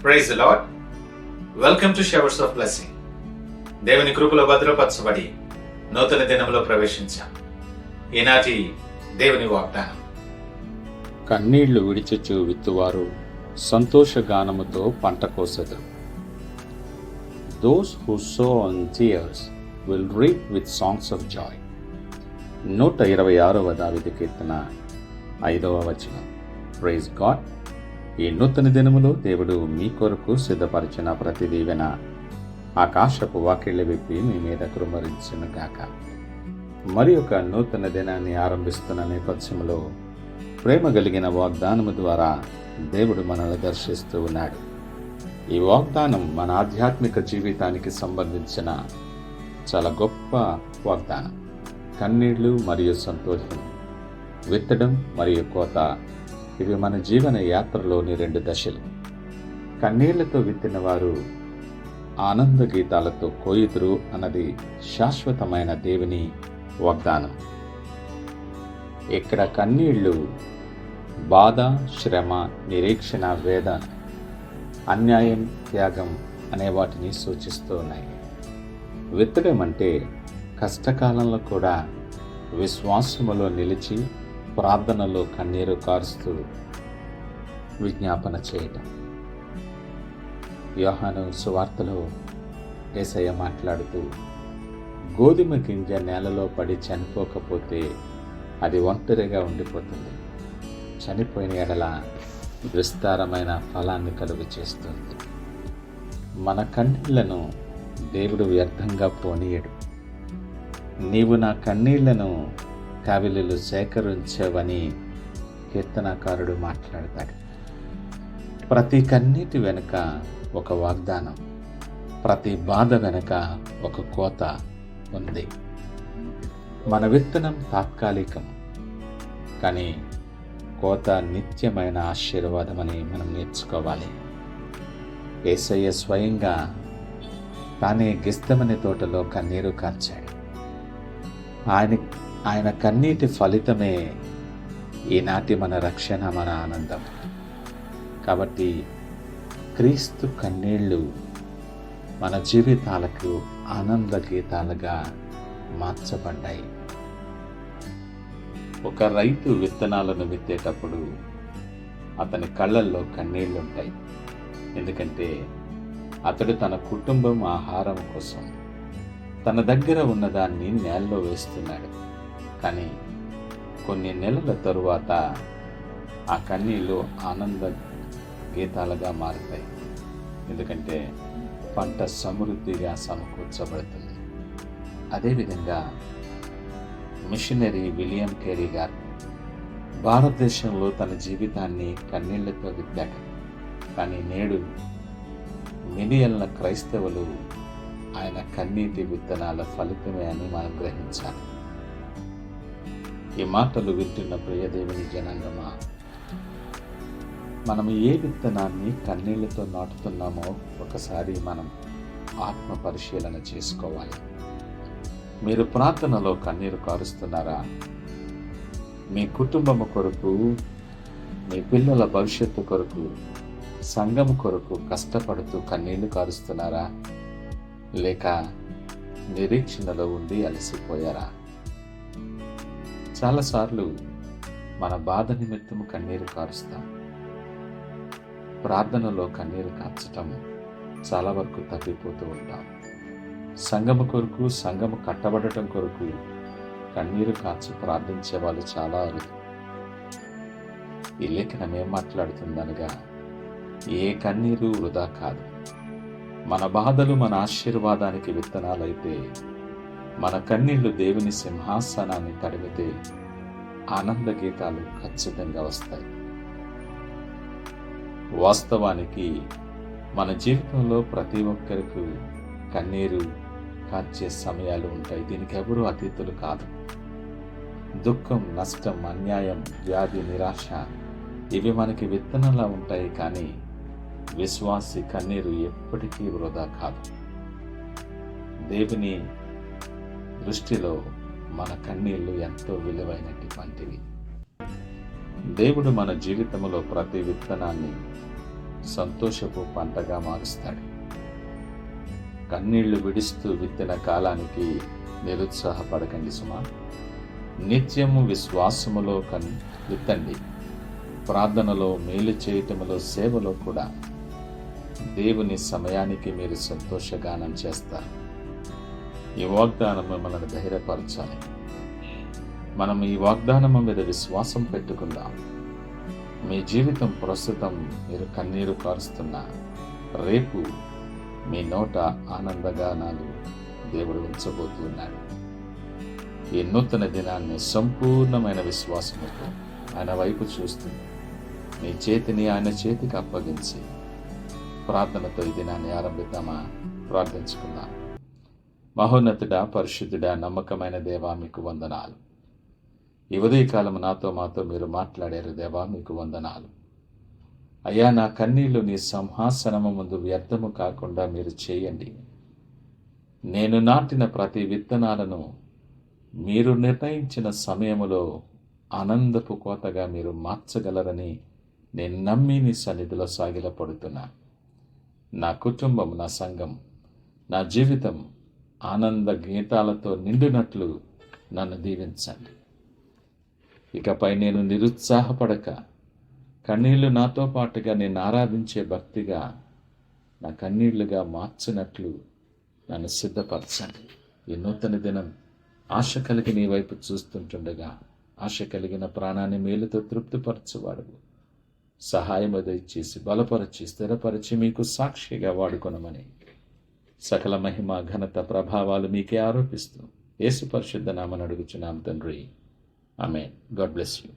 Praise the lord. Welcome to showers of blessing. దేవుని కృపలో భద్రపరచబడి నూతన దినంలో ప్రవేశించాం. ఈనాటి దేవుని వాగ్దానం. కన్నీళ్లు విడిచెచ్చు విత్తువారు సంతోషగానముతో పంట కోసెదరు. Those who sow on tears will reap with songs of joy. 126వ దావీదు కీర్తన 5వ వచనం. Praise God. ఈ నూతన దినములో దేవుడు మీ కొరకు సిద్ధపరిచిన ప్రతి దీవెన ఆకాశపు వాకిళ్లు విప్పి మీ మీద కృమ్మరించును గాక. మరి ఒక నూతన దినాన్ని ఆరంభిస్తున్న నేపథ్యంలో ప్రేమ కలిగిన వాగ్దానము ద్వారా దేవుడు మనల్ని దర్శిస్తూ ఉన్నాడు. ఈ వాగ్దానం మన ఆధ్యాత్మిక జీవితానికి సంబంధించిన చాలా గొప్ప వాగ్దానం. కన్నీళ్లు మరియు సంతోషం, విత్తడం మరియు కోత, ఇవి మన జీవన యాత్రలోని 2 దశలు. కన్నీళ్లతో విత్తిన వారు ఆనంద గీతాలతో కోయుదురు అన్నది శాశ్వతమైన దేవుని వాగ్దానం. ఇక్కడ కన్నీళ్లు బాధ, శ్రమ, నిరీక్షణ, వేదన, అన్యాయం, త్యాగం అనే వాటిని సూచిస్తూ ఉన్నాయి. విత్తడం అంటే కష్టకాలంలో కూడా విశ్వాసములో నిలిచి ప్రార్థనలో కన్నీరు కారుస్తూ విజ్ఞాపన చేయటం. యోహాను సువార్తలో యేసయ్య మాట్లాడుతూ, గోధుమ గింజ నేలలో పడి చనిపోకపోతే అది ఒంటరిగా ఉండిపోతుంది, చనిపోయిన ఎడల విస్తారమైన ఫలాన్ని కలుగు చేస్తుంది. మన కన్నీళ్లను దేవుడు వ్యర్థంగా పోనీయడు. నీవు నా కన్నీళ్లను కవిలులు సేకరించవని కీర్తనకారుడు మాట్లాడతాడు. ప్రతి కన్నీటి వెనుక ఒక వాగ్దానం, ప్రతి బాధ వెనుక ఒక కోత ఉంది. మన విత్తనం తాత్కాలికం, కానీ కోత నిత్యమైన ఆశీర్వాదమని మనం నేర్చుకోవాలి. యేసయ్య స్వయంగా తానే గెస్తమనే తోటలో కన్నీరు కార్చాడు. ఆయన కన్నీటి ఫలితమే ఈనాటి మన రక్షణ, మన ఆనందం. కాబట్టి క్రీస్తు కన్నీళ్లు మన జీవితాలకు ఆనంద గీతాలుగా మార్చబడ్డాయి. ఒక రైతు విత్తనాలను విత్తేటప్పుడు అతని కళ్ళల్లో కన్నీళ్లుంటాయి. ఎందుకంటే అతడు తన కుటుంబం ఆహారం కోసం తన దగ్గర ఉన్నదాన్ని నేలలో వేస్తున్నాడు. కానీ కొన్ని నెలల తరువాత ఆ కన్నీళ్లు ఆనంద గీతాలుగా మారుతాయి. ఎందుకంటే పంట సమృద్ధిగా సమకూర్చబడుతుంది. అదేవిధంగా మిషనరీ విలియం కేరీ గారు భారతదేశంలో తన జీవితాన్ని కన్నీళ్లతో విత్తాడు. కానీ నేడు మిలియన్ల క్రైస్తవులు ఆయన కన్నీటి విత్తనాల ఫలితమే అని మనం గ్రహించాలి. ఈ మాటలు వింటున్న ప్రియదేవుని జనాంగమా, మనం ఏ విత్తనాన్ని కన్నీళ్లతో నాటుతున్నామో ఒకసారి మనం ఆత్మ పరిశీలన చేసుకోవాలి. మీరు ప్రార్థనలో కన్నీరు కారుస్తున్నారా? మీ కుటుంబము కొరకు, మీ పిల్లల భవిష్యత్తు కొరకు, సంఘం కొరకు కష్టపడుతూ కన్నీళ్లు కారుస్తున్నారా? లేక నిరీక్షణలో ఉండి అలసిపోయారా? చాలాసార్లు మన బాధ నిమిత్తము కన్నీరు కారుస్తాం. ప్రార్థనలో కన్నీరు కార్చటం చాలా వరకు తప్పిపోతూ ఉంటాం. సంఘము కొరకు, సంఘము కట్టబడటం కొరకు కన్నీరు కార్చి ప్రార్థించే వాళ్ళు చాలా అరుదు. ఈ లేఖనం ఏం మాట్లాడుతుందనగా, ఏ కన్నీరు వృధా కాదు. మన బాధలు మన ఆశీర్వాదానికి విత్తనాలైతే, మన కన్నీళ్లు దేవుని సింహాసనాన్ని తడిమితే ఆనంద గీతాలు ఖచ్చితంగా వస్తాయి. వాస్తవానికి మన జీవితంలో ప్రతి ఒక్కరికి కన్నీరు కార్చే సమయాలు ఉంటాయి. దీనికి ఎవరూ అతీతులు కాదు. దుఃఖం, నష్టం, అన్యాయం, వ్యాధి, నిరాశ ఇవి మనకి విత్తనంలా ఉంటాయి. కానీ విశ్వాసి కన్నీరు ఎప్పటికీ వృధా కాదు. దేవుని దృష్టిలో మన కన్నీళ్లు ఎంతో విలువైనటువంటివి. దేవుడు మన జీవితంలో ప్రతి విత్తనాన్ని సంతోషపు పంటగా మారుస్తాడు. కన్నీళ్లు విడుస్తూ విత్తిన కాలానికి నిరుత్సాహపడకండి సుమా. నిత్యము విశ్వాసములో విత్తండి. ప్రార్థనలో, మేలు చేయటములో, సేవలో కూడా దేవుని సమయానికి మీరు సంతోషగానం చేస్తారు. ఈ వాగ్దానము మనల్ని ధైర్యపరచాలి. మనం ఈ వాగ్దానము మీద విశ్వాసం పెట్టుకుందాం. మీ జీవితం ప్రస్తుతం మీరు కన్నీరు కారుస్తున్నా, రేపు మీ నోట ఆనందగానాలు దేవుడు ఉంచబోతున్నాడు. ఈ నూతన దినాన్ని సంపూర్ణమైన విశ్వాసముతో ఆయన వైపు చూస్తూ మీ చేతిని ఆయన చేతికి అప్పగించి ప్రార్థనతో ఈ దినాన్ని ఆరంభిద్దామా? ప్రార్థించుకుందాం. మహోన్నతుడా, పరిశుద్ధుడా, నమ్మకమైన దేవా, మీకు వందనాలు. ఈ ఉదయకాలం మాతో మీరు మాట్లాడారు దేవా, మీకు వందనాలు. అయ్యా, నా కన్నీళ్లు నీ సింహాసనము ముందు వ్యర్థము కాకుండా మీరు చేయండి. నేను నాటిన ప్రతి విత్తనాలను మీరు నిర్ణయించిన సమయములో ఆనందపు కోతగా మీరు మార్చగలరని నేను నమ్మి నీ సన్నిధిలో సాగిలపడుతున్నా. నా కుటుంబం, నా సంఘం, నా జీవితం ఆనంద గీతాలతో నిండినట్లు నన్ను దీవించండి. ఇకపై నేను నిరుత్సాహపడక కన్నీళ్లు నాతో పాటుగా నేను ఆరాధించే భక్తిగా నా కన్నీళ్లుగా మార్చినట్లు నన్ను సిద్ధపరచండి. ఈ నూతన దినం ఆశ కలిగి నీ వైపు చూస్తుంటుండగా ఆశ కలిగిన ప్రాణాన్ని మేలుతో తృప్తిపరచువాడు. సహాయం దయచేసి బలపరిచి స్థిరపరిచి మీకు సాక్షిగా వాడుకొనమని సకల మహిమ, ఘనత, ప్రభావాలు మీకే ఆరోపిస్తూ యేసు పరిశుద్ధ నామమున అడుగుచున్నాం తండ్రి. ఆమేన్. God bless you.